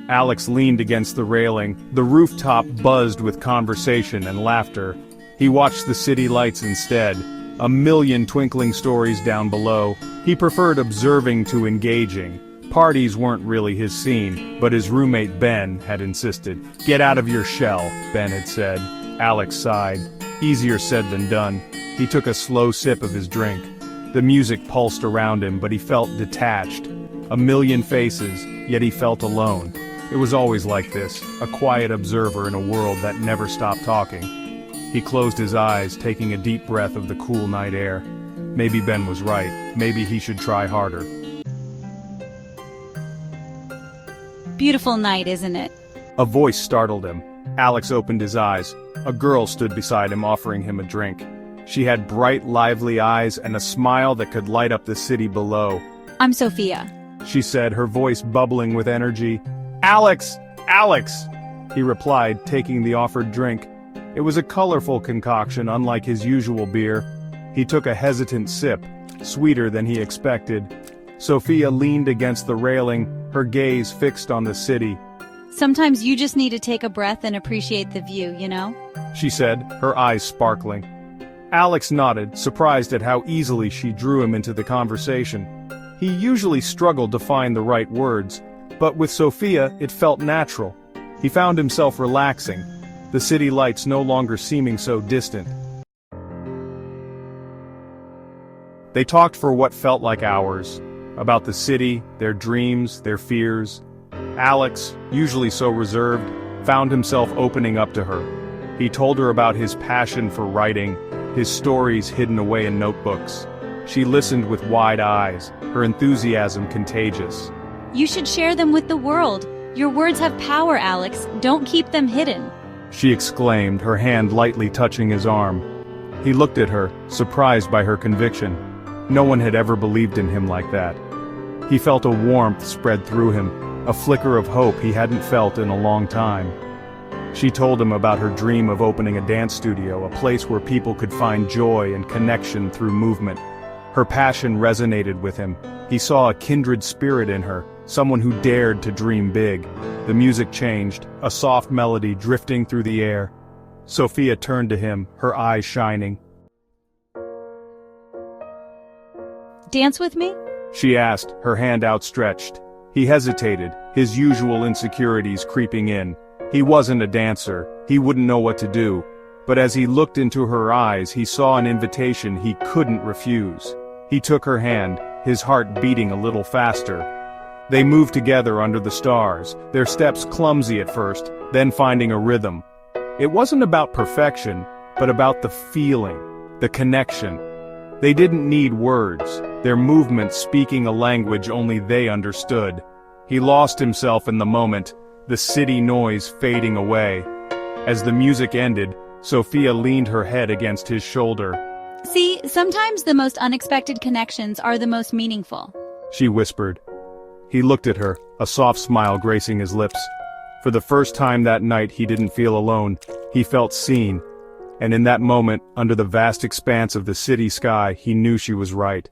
Alex leaned against the railing. The rooftop buzzed with conversation and laughter. He watched the city lights instead, a million twinkling stories down below. He preferred observing to engaging. Parties weren't really his scene, but his roommate Ben had insisted. "Get out of your shell," Ben had said. Alex sighed. Easier said than done. He took a slow sip of his drink. The music pulsed around him, but he felt detached. A million faces, yet he felt alone. It was always like this, a quiet observer in a world that never stopped talking. He closed his eyes, taking a deep breath of the cool night air. Maybe Ben was right. Maybe he should try harder. Beautiful night, isn't it? A voice startled him. Alex opened his eyes. A girl stood beside him, offering him a drink. She had bright, lively eyes and a smile that could light up the city below. "I'm Sophia," she said, her voice bubbling with energy. "Alex! Alex!" he replied, taking the offered drink. It was a colorful concoction, unlike his usual beer. He took a hesitant sip, sweeter than he expected. Sophia leaned against the railing, her gaze fixed on the city. "Sometimes you just need to take a breath and appreciate the view, you know?" she said, her eyes sparkling. Alex nodded, surprised at how easily she drew him into the conversation. He usually struggled to find the right words, but with Sophia it felt natural. He found himself relaxing, the city lights no longer seeming so distant. They talked for what felt like hours, about the city, their dreams, their fears. Alex, usually so reserved, found himself opening up to her. He told her about his passion for writing, his stories hidden away in notebooks. She listened with wide eyes, her enthusiasm contagious. "You should share them with the world. Your words have power, Alex. Don't keep them hidden," she exclaimed, her hand lightly touching his arm. He looked at her, surprised by her conviction. No one had ever believed in him like that. He felt a warmth spread through him, a flicker of hope he hadn't felt in a long time. She told him about her dream of opening a dance studio, a place where people could find joy and connection through movement. Her passion resonated with him. He saw a kindred spirit in her, someone who dared to dream big. The music changed, a soft melody drifting through the air. Sophia turned to him, her eyes shining. "Dance with me?" she asked, her hand outstretched. He hesitated, his usual insecurities creeping in. He wasn't a dancer, he wouldn't know what to do. But as he looked into her eyes, he saw an invitation he couldn't refuse. He took her hand, his heart beating a little faster. They moved together under the stars, their steps clumsy at first, then finding a rhythm. It wasn't about perfection, but about the feeling, the connection. They didn't need words, their movements speaking a language only they understood. He lost himself in the moment, the city noise fading away. As the music ended, Sophia leaned her head against his shoulder. "See, sometimes the most unexpected connections are the most meaningful," she whispered. He looked at her, a soft smile gracing his lips. For the first time that night he didn't feel alone, he felt seen. And in that moment, under the vast expanse of the city sky, he knew she was right.